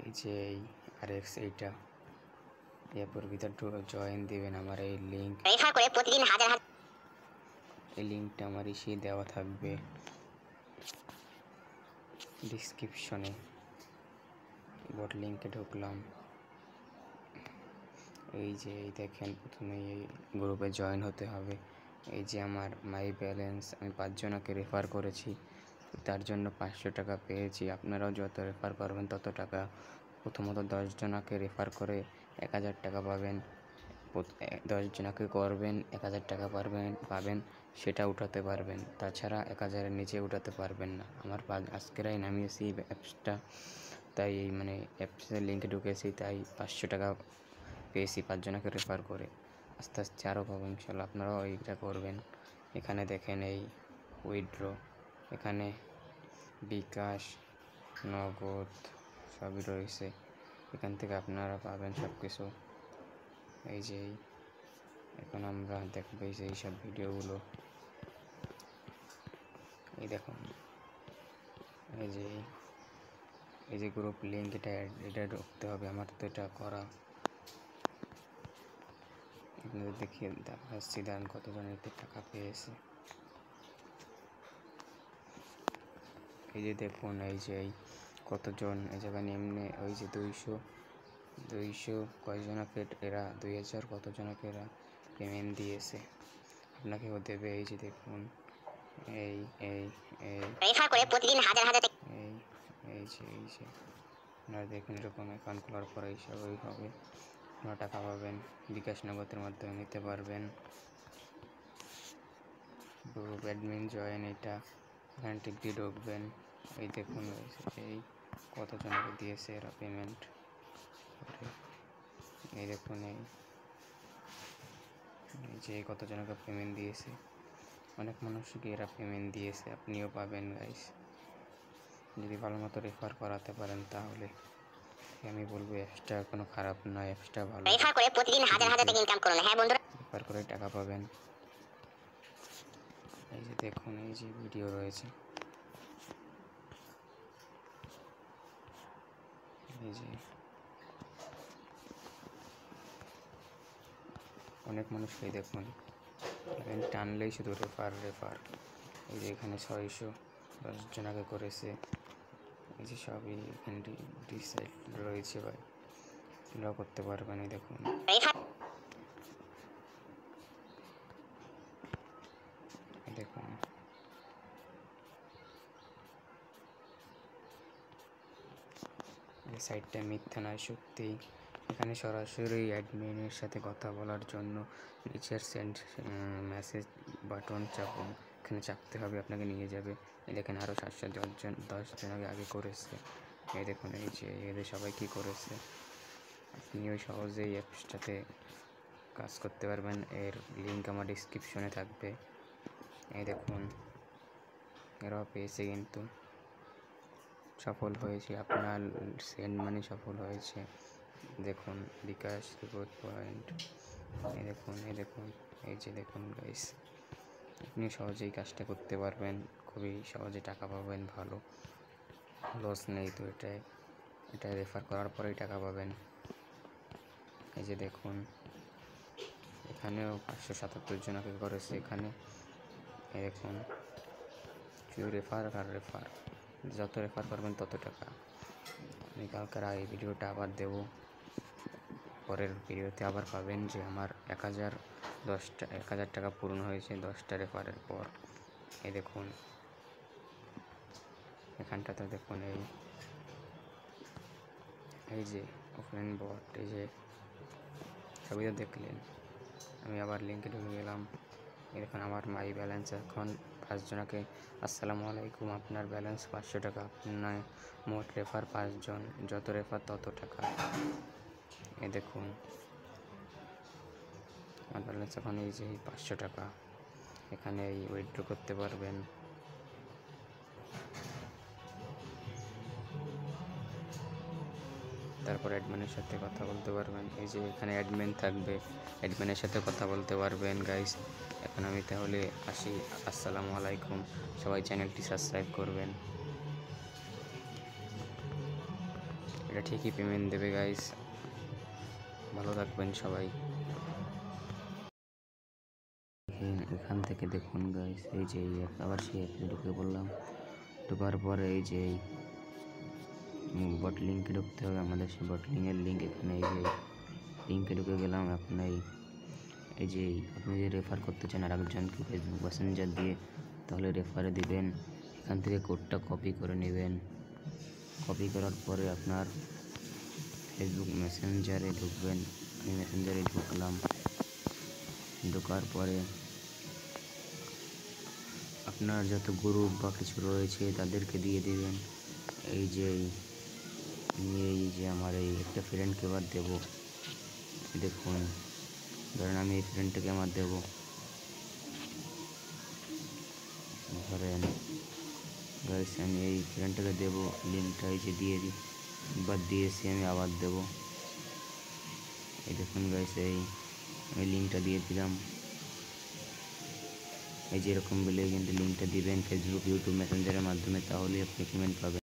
এই যে এই RX এইটা এরপর ভিতর জয়েন দিবেন আমার এই লিঙ্ক রেফার করে প্রতিদিন হাজার হাজার এই লিঙ্কটা আমার ইসে দেওয়া থাকবে ডিসক্রিপশনে। বট লিঙ্কে ঢুকলাম। এই যে এই দেখেন প্রথমে এই গ্রুপে জয়েন হতে হবে। এই যে আমার মাই ব্যালেন্স আমি 5 জনকে রেফার করেছি, তার জন্য 500 টাকা পেয়েছি। আপনারাও যত রেফার করবেন তত টাকা। প্রথমত 10 জনকে রেফার করে 1000 টাকা পাবেন। 10 জনকে করবেন 1000 টাকা পাবেন, সেটা উঠাতে পারবেন। তাছাড়া 1000-এর নিচে উঠাতে পারবেন না। আমার আজকেরাই নামিয়েছি অ্যাপসটা, তাই মানে অ্যাপসের লিঙ্কে ঢুকেছি, তাই 500 টাকা পেয়েছি 5 জনকে রেফার করে। আস্তে আস্তে আরও পাবো ইনশাল্লাহ। আপনারাও এইটা করবেন। এখানে দেখেন এই উইথড্র, এখানে বিকাশ, নগদ সবই রয়েছে। এখান থেকে আপনারা পাবেন সব কিছু। এই যে এখন আমরা দেখবো এই যে এইসব ভিডিওগুলো। এই দেখুন এই যে গ্রুপ লিঙ্ক, এটা ঢুকতে হবে। আমার তো এটা করা, আপনাদের দেখিয়ে দেখাচ্ছি। দেন কতজন এতে টাকা পেয়েছে। এই যে দেখুন এই যে কতজন এই জায়গায় এমনি ওই যে 200 কয়জনকে এরা 2000 কতজনকে এরা পেমেন্ট দিয়েছে। আপনাকেও দেবে। এই যে দেখুন এই এই এই রেফার করে প্রতিদিন হাজার হাজার এই যে আপনারা দেখুন এরকম অ্যাকাউন্ট খোলার পরে এইসব হবে। আপনারা টাকা পাবেন। বিকাশ নগদের মাধ্যমে নিতে পারবেন। গ্রুপ অ্যাডমিন জয়েন, এটা এখানে টিক দিয়ে ঢুকবেন। এই দেখুন এই কতজনকে দিয়েছে এরা পেমেন্ট। এই দেখুন এই যে কতজনকে পেমেন্ট দিয়েছে। অনেক মানুষকে এরা পেমেন্ট দিয়েছে। আপনিও পাবেন গাইস, যদি ভালো মতো রেফার করাতে পারেন তাহলে। আমি বলবো অ্যাপসটা কোনো খারাপ নয়, অ্যাপসটা ভালো। রেফার করে প্রতিদিন হাজার হাজার টাকা ইনকাম করুন। হ্যাঁ বন্ধুরা, রেফার করে টাকা পাবেন। এই যে দেখুন এই যে ভিডিও রয়েছে। এই যে অনেক মানুষকে দেখুন এখানে টানলেই শুধু রেফার। এই যে এখানে 610 জনকে করেছে। এই যে সবই এখানে ডিসাইড রয়েছে ভাই, আপনারাও করতে পারবেন। এই দেখুন দেখুন এই সাইটটা মিথ্যা নয়, সত্যি। এখানে সরাসরি অ্যাডমিনের সাথে কথা বলার জন্য নিচের সেন্ড মেসেজ বাটন চাপুন। এখানে চাপতে হবে, আপনাকে নিয়ে যাবে। এই দেখেন আরও 710 জন আগে করেছে। এই দেখুন এই যে এদের সবাই কী করেছে। আপনিও সহজেই অ্যাপসটাতে কাজ করতে পারবেন। এর লিঙ্ক আমার ডিসক্রিপশনে থাকবে। এই দেখুন এরাও পেয়েছে, কিন্তু সফল হয়েছে। আপনার সেন্ড মানি সফল হয়েছে। দেখুন বিকাশ রিপোর্ট পয়েন্ট। এই দেখুন এই যে দেখুন গাইস, আপনি সহজেই কাজটা করতে পারবেন। খুবই সহজে টাকা পাবেন, ভালো লস নেই তো। এটা রেফার করার পরেই টাকা পাবেন। এই যে দেখুন এখানেও 577 জনকে করেছে। এখানে এই দেখুন শুধু রেফার আর রেফার, যত রেফার করবেন তত টাকা। আমি কালকের এই ভিডিওটা আবার দেব, পরের ভিডিওতে আবার পাবেন যে আমার 1000 টাকা পূরণ হয়েছে 10টা রেফারের পর। এই দেখুন এখানটাতে দেখুন এই যে ওপেন বট, এই যে সবই তো দেখলেন। আমি আবার লিঙ্কে ঢুকে গেলাম। এখন আমার মাই ব্যালেন্স এখন 5 জনকে। আসসালামু আলাইকুম, আপনার ব্যালেন্স 500 টাকা। আপনার মোট রেফার 5 জন, যত রেফার তত টাকা। এই দেখুন আমার ব্যালেন্স এখন এই যে 500 টাকা। এখানে এই উইথড্র করতে পারবেন। তারপর অ্যাডমিনের সাথে কথা বলতে পারবেন। এই যে এখানে অ্যাডমিন থাকবে, অ্যাডমিনের সাথে কথা বলতে পারবেন গাইস। এখন আমি তাহলে আসি। আসসালামু আলাইকুম, সবাই চ্যানেলটি সাবস্ক্রাইব করবেন। এটা এটা ঠিকই পেমেন্ট দেবে গাইস। ভালো থাকবেন সবাই। এখান থেকে দেখুন গাইস, এই যে এই অ্যাপ, আবার সেই অ্যাপে ঢুকে পড়লাম। ঢোকার পরে এই যে বট লিঙ্কে ঢুকতে হবে আমাদের, সেই বট লিঙ্কের লিঙ্ক এখানে, এই যে লিঙ্কে ঢুকে গেলাম। এখন এই যে আপনি যদি রেফার করতে চান আর একজনকে ফেসবুক মেসেঞ্জার দিয়ে, তাহলে রেফারে দিবেন। এখান থেকে কোডটা কপি করে নেবেন। কপি করার পরে আপনার ফেসবুক মেসেঞ্জারে ঢুকবেন। আমি মেসেঞ্জারে ঢুকলাম। ঢোকার পরে আপনার যত গ্রুপ বা কিছু রয়েছে তাদেরকে দিয়ে দিবেন। এই যে আমার এই একটা ফ্রেন্ডকে এবার দেবো। দেখুন, ধরেন আমি এই ফ্রেন্ডটাকে আমার দেবো। ধরেন গাইস আমি এই ফ্রেন্ডটাকে দেবো, লিঙ্কটা এই যে দিয়ে দিই, এবার দিয়েছি আমি আবার দেবো। এই দেখুন গাইস, আমি লিঙ্কটা দিয়ে দিলাম। এই যে এরকম বলে কিন্তু লিঙ্কটা দিবেন ফেসবুক, ইউটিউব, মেসেঞ্জারের মাধ্যমে, তাহলে আপনি পেমেন্ট পাবেন।